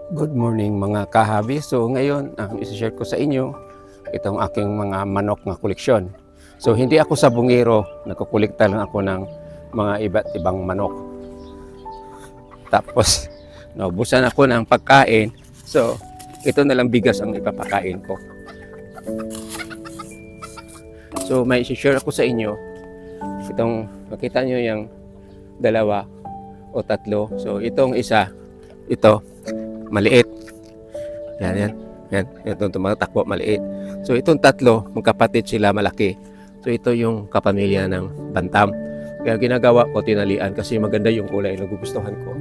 Good morning mga kahabi. So ngayon, ang isi-share ko sa inyo, itong aking mga manok na koleksyon. So hindi ako sa bungero, nagkukulikta lang ako ng mga iba't ibang manok. Tapos, naubusan ako ng pagkain. So, ito na lang bigas ang ipapakain ko. So may isi-share ako sa inyo, itong makita nyo yung dalawa o tatlo. So itong isa, ito, maliit. Yan. Itong tumatakbo, maliit. So, itong tatlo, magkapatid sila, malaki. So, ito yung kapamilya ng bantam. Kaya ginagawa ko, tinalian, kasi maganda yung kulay, nagugustuhan ko.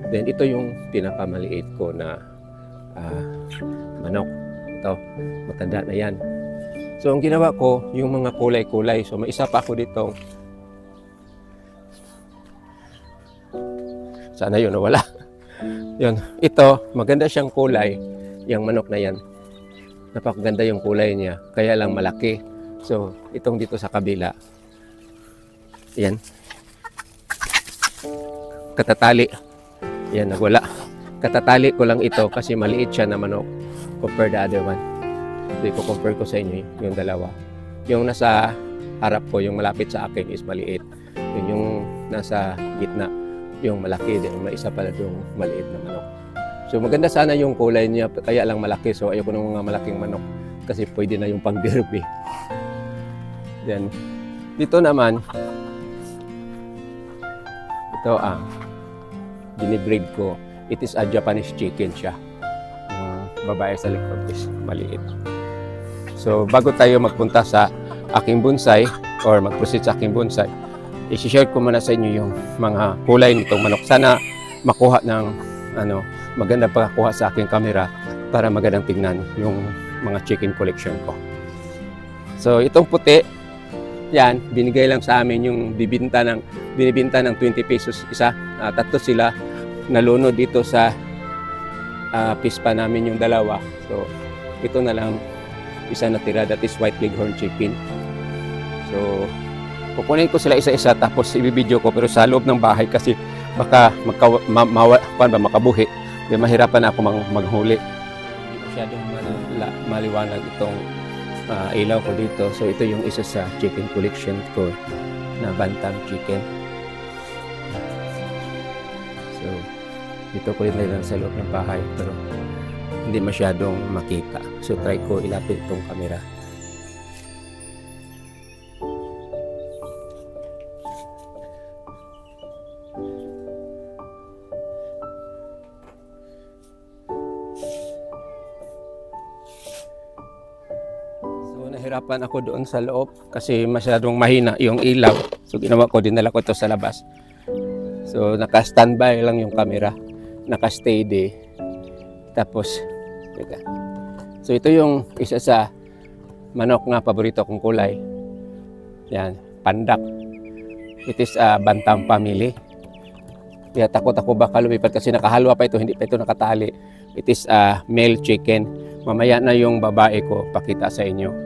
Then, ito yung pinakamaliit ko na manok. Ito, matanda na yan. So, ang ginawa ko, yung mga kulay-kulay. So, may isa pa ako dito. Sana yun, nawala. Yun, ito, maganda siyang kulay, yung manok na yan. Napakaganda yung kulay niya, kaya lang malaki. So, itong dito sa kabila, yan. Katatali. Yan, nagwala. Katatali ko lang ito kasi maliit siya na manok compared the other one. So, i-compare ko sa inyo yung dalawa. Yung nasa harap ko, yung malapit sa akin is maliit. Yung nasa gitna, yung malaki din, may isa pala yung maliit na manok. So maganda sana yung kulay niya, kaya lang malaki. So ayoko ng mga malaking manok kasi pwede na yung pang-derby. Then dito naman, ito ang dinibreed ko. It is a Japanese chicken siya. Yung babae sa likod is maliit. So bago tayo magpunta sa aking bonsai or mag-proceed sa aking bonsai, i-share ko muna sa inyo yung mga kulay nitong manok. Sana makuha ng maganda pagkakuha sa aking camera para magandang tingnan yung mga chicken collection ko. So itong puti, yan, binigay lang sa amin yung binibenta ng 20 pesos isa. Tatlo sila, nalunod dito sa pispa namin yung dalawa. So ito na lang isa natira, that is white leghorn chicken. So kukunin ko sila isa-isa tapos ibibideo ko, pero sa loob ng bahay kasi baka makabuhi. Kaya mahirapan ako maghuli. Hindi masyadong maliwanag itong ilaw ko dito. So ito yung isa sa chicken collection ko na bantam chicken. So dito ko rin lang sa loob ng bahay pero hindi masyadong makita. So try ko ilapit itong camera. Nahirapan ako doon sa loob kasi masyadong mahina yung ilaw. So ginawa ko, dinala ko ito sa labas. So naka-standby lang yung camera, naka-steady. Tapos, so ito yung isa sa manok nga paborito kong kulay. Yan, pandak. It is a bantam family. Kaya takot ako baka lumipat kasi nakahalwa pa ito, hindi pa ito nakatali. It is a male chicken. Mamaya na yung babae ko, pakita sa inyo.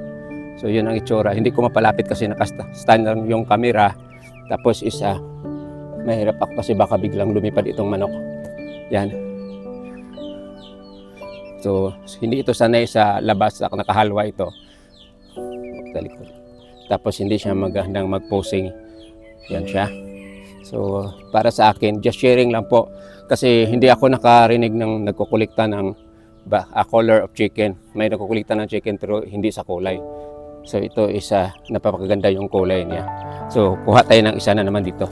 So yun ang itsura. Hindi ko mapalapit kasi naka-stand lang yung camera. Tapos isa, mahirap ako kasi baka biglang lumipad itong manok. Yan. So hindi ito sanay sa labas, nakahalwa ito. Tapos hindi siya magandang mag-posing. Yan siya. So para sa akin, just sharing lang po. Kasi hindi ako nakarinig ng nagkukulikta ng a color of chicken. May nagkukulikta ng chicken pero hindi sa kulay. So ito isa, napakaganda yung kulay niya. So kuha tayo ng isa na naman dito.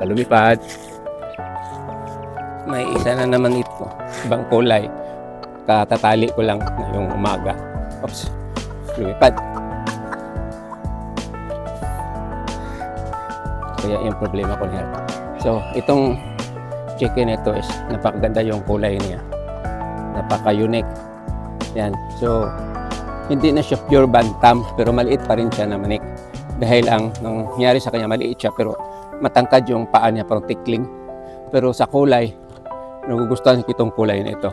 Kalumipad. May isa na naman ito, ibang kulay. Katatali ko lang ngayong umaga. Oops, lumipad. Kaya yung problema ko niya. So itong chicken ito is napakaganda yung kulay niya. Napaka-unique. Yan. So hindi na siya pure bantam pero maliit pa rin siya na manik. Dahil ang nangyari sa kanya, maliit siya pero matangkad yung paa niya, parang tikling. Pero sa kulay, nagugustuhan ko itong kulay na ito.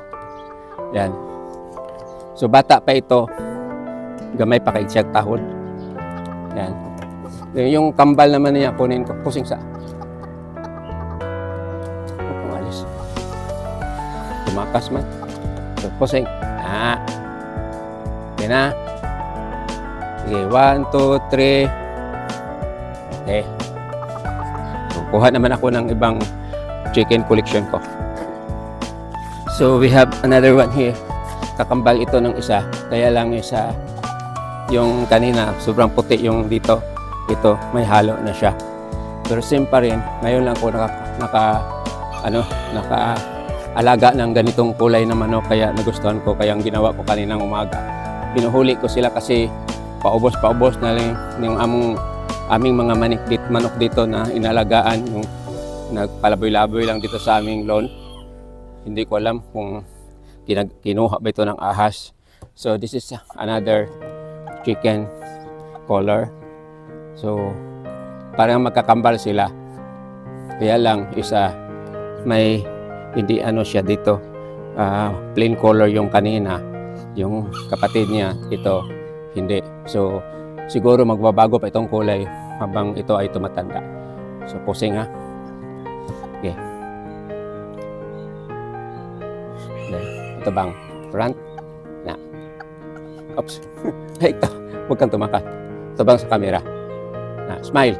Yan. So bata pa ito, gamay pa kay siyang tahod. Yan. Yung kambal naman niya, kunin ko, pusing sa tumakas man. So, pusing. Okay na. Okay, 1, 2, 3. Okay. So, kuha naman ako ng ibang chicken collection ko. So, we have another one here. Kakambal ito ng isa. Kaya lang isa, yung kanina, sobrang puti yung dito. Ito, may halo na siya. Pero same pa rin. Ngayon lang ko naka-alaga ng ganitong kulay na manok. Kaya nagustuhan ko. Kaya ang ginawa ko kaninang umaga. Binuhuli ko sila kasi paubos na lang yung aming mga manok dito na inalagaan. Yung nagpalaboy-laboy lang dito sa aming lawn. Hindi ko alam kung kinuha ba ito ng ahas. So this is another chicken color. So parang magkakambal sila. Kaya lang isa may hindi siya dito. Plain color yung kanina. Yung kapatid niya ito hindi. So siguro magbabago pa itong kulay habang ito ay tumatanda. So pusing ha. Okay. Ito bang front? Na. Oops. Ito. Huwag kang tumakas. Ito bang sa camera? Na. Smile.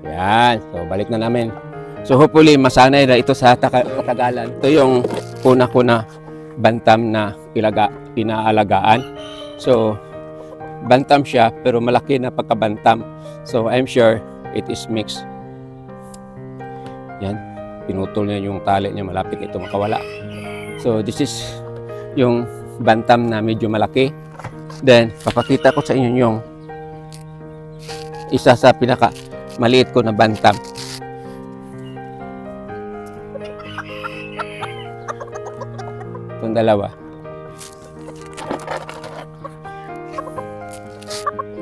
Yan. So balik na namin. So hopefully masanay na ito sa katagalan. Ito yung una ko na bantam na inaalagaan. So bantam siya pero malaki na pagkabantam. So I'm sure it is mixed. Yan. Pinutol niya yung tali niya, malapit ito makawala. So this is yung bantam na medyo malaki. Then papakita ko sa inyo yung isa sa pinaka maliit ko na bantam. Itong dalawa.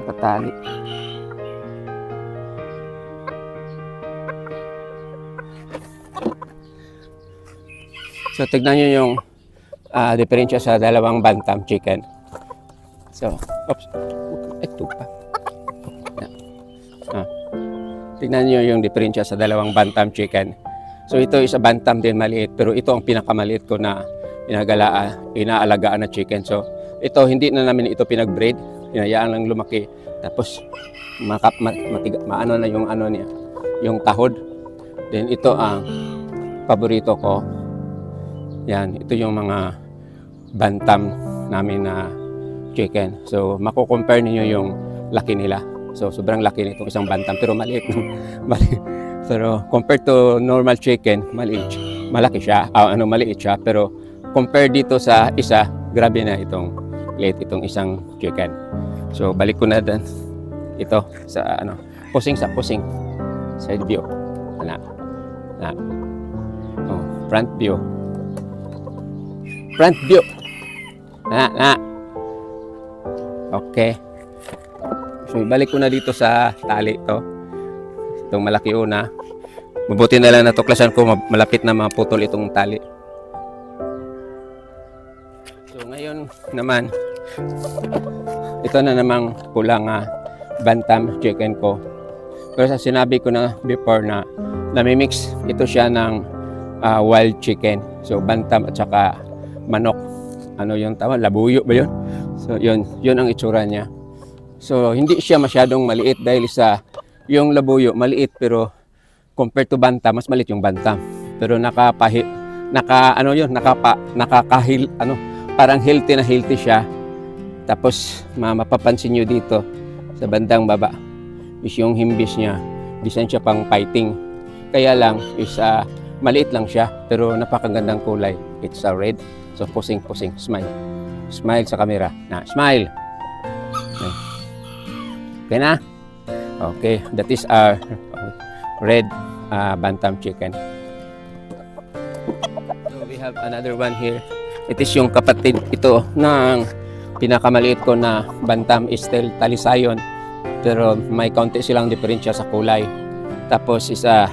Patali. So, tignan nyo yung diferensya sa dalawang bantam chicken. So, oops. Ito pa. Tignan nyo yung diferensya sa dalawang bantam chicken. So, ito is a bantam din maliit. Pero ito ang pinakamaliit ko na inaalagaan na chicken. So, ito hindi na namin ito pinag-breed. Hinayaan lang lumaki. Tapos, maano na yung niya, yung tahod. Then, ito ang paborito ko. Yan, ito yung mga bantam namin na chicken. So, mako-compare niyo yung laki nila. So, sobrang laki nitong isang bantam pero maliit. Pero compared to normal chicken, malaki siya. Maliit siya pero compare dito sa isa, grabe na itong liit itong isang chicken. So, balik ko na din ito sa pusing side view. Front view. Front view. Okay. So, ibalik ko na dito sa tali ito. Itong malaki una. Mabuti na lang natuklasan ko malapit na maputol itong tali. So, ngayon naman, ito na namang kulang bantam chicken ko. Pero sa sinabi ko na before na namimix ito siya ng wild chicken. So, bantam at saka manok. Ano yung tawag? Labuyo ba yun? So, yun ang itsura niya. So, hindi siya masyadong maliit dahil sa yung labuyo, maliit pero compared to bantam, mas maliit yung bantam. Pero parang healthy siya. Tapos, mapapansin nyo dito sa bandang baba is yung himbis niya. Design siya pang fighting. Kaya lang is maliit lang siya pero napakagandang kulay. It's a red. So, pusing, smile. Smile sa camera. Smile. Okay na? Okay, that is our red bantam chicken. So, we have another one here. It is yung kapatid ito ng pinakamaliit ko na bantam is still talisayon. Pero may kaunti silang diferensya sa kulay. Tapos isa,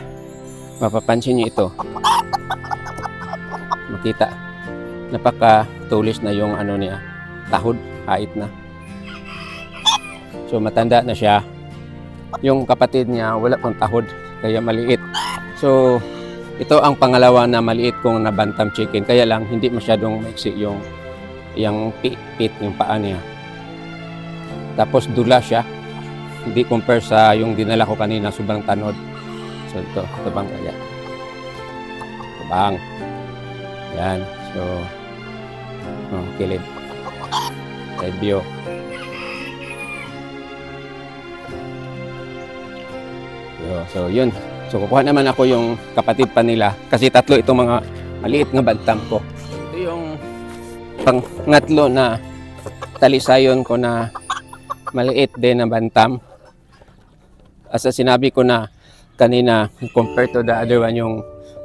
mapapansin niyo ito. Makita. Napaka-tulis na yung niya, tahod, hait na. So matanda na siya. Yung kapatid niya wala pang tahod, kaya maliit. So Ito ang pangalawa na maliit kong na bantam chicken. Kaya lang, hindi masyadong maiksi yung pit, yung paa niya. Tapos dula siya. Hindi compare sa yung dinala ko kanina, sobrang tanod. So ito bang kaya. Ito bang. Yan. So, kilid. Side view. So yun. So kukuha naman ako yung kapatid pa nila kasi tatlo itong mga maliit nga bantam ko. Ito yung pangatlo na talisayon ko na maliit din na bantam. As sinabi ko na kanina, compared to the other one, yung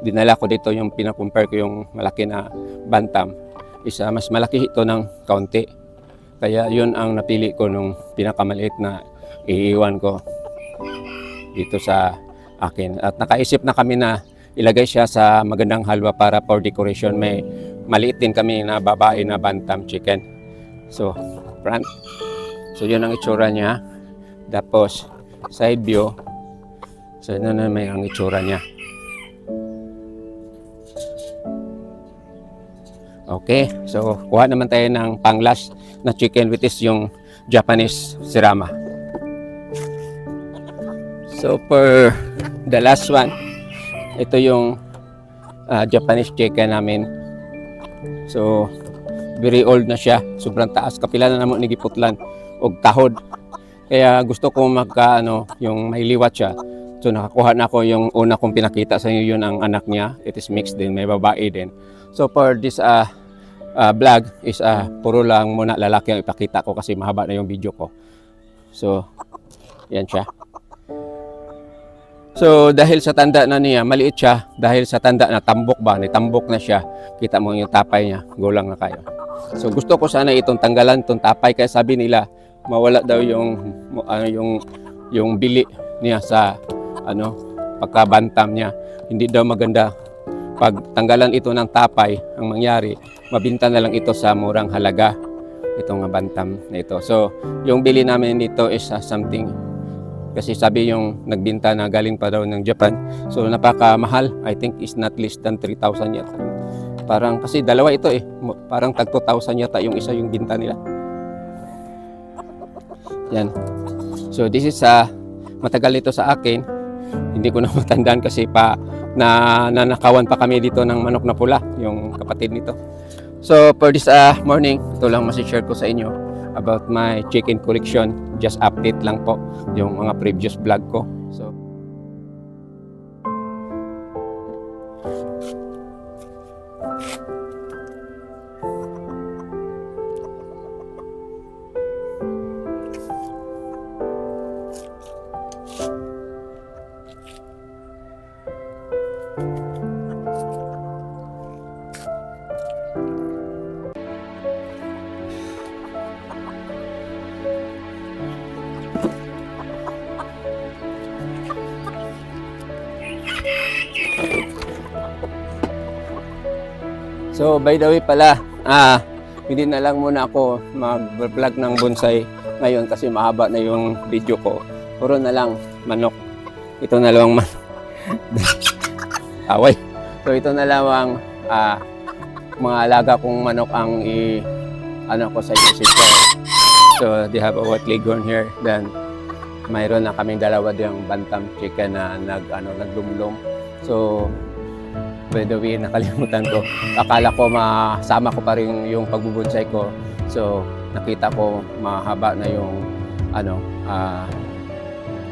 dinala ko dito, yung pinakompare ko yung malaki na bantam, isa mas malaki ito ng kaunti. Kaya yun ang napili ko nung pinakamaliit na iiwan ko dito sa akin. At nakaisip na kami na ilagay siya sa magandang halwa para for decoration. May maliit din kami na babae na bantam chicken. So, front. So, yun ang itsura niya. Tapos, side view. So, yun na may ang itsura niya. Okay. So, kuha naman tayo ng pang-last na chicken, which is yung Japanese sirama. So for the last one, ito yung Japanese chicken namin. So very old na siya, sobrang taas, kapila na naman nigiputlan og tahod. Kaya gusto ko yung may liwat siya. So nakakuha na ako yung una kong pinakita sa inyo, yun ang anak niya. It is mixed din, may babae din. So for this vlog is puro lang muna lalaki ang ipakita ko kasi mahaba na yung video ko. So yan siya. So dahil sa tanda na niya, maliit siya, dahil sa tanda na tambok na siya, kita mo yung tapay niya, gulang na kayo. So gusto ko sana itong tanggalan, itong tapay, kaya sabi nila mawala daw yung bili niya sa pagkabantam niya. Hindi daw maganda pag tanggalan ito ng tapay, ang mangyari, mabinta na lang ito sa murang halaga, itong bantam na ito. So yung bili namin dito is something. Kasi sabi yung nagbinta na galing pa daw ng Japan. So napakamahal. I think is not less than 3,000 yata. Parang kasi dalawa ito eh. Parang tag 2,000 yata yung isa yung binta nila. Yan. So this is matagal ito sa akin. Hindi ko na matandaan kasi nanakawan pa kami dito ng manok na pula, yung kapatid nito. So for this morning, ito lang masishare ko sa inyo about my chicken collection. Just update lang po yung mga previous vlog ko. So So by the way pala, hindi na lang muna ako mag-vlog ng bonsai ngayon kasi mahaba na yung video ko. Puro na lang manok. Ito na lang manok. Away. So ito na lang mga alaga kong manok ang ko sa isip ko. So they have a white leghorn here. Then mayroon na kaming dalawa diyang bantam chicken na naglumlum. So by the way, nakalimutan ko. Akala ko masama ko pa rin yung pagbubonsai ko. So, nakita ko mahaba na yung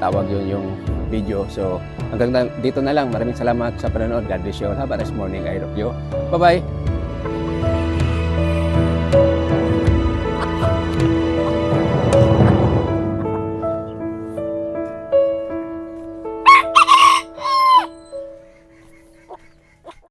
tawag yun yung video. So, hanggang dito na lang. Maraming salamat sa panonood. God bless you all. Have a nice morning. I love you. Bye-bye.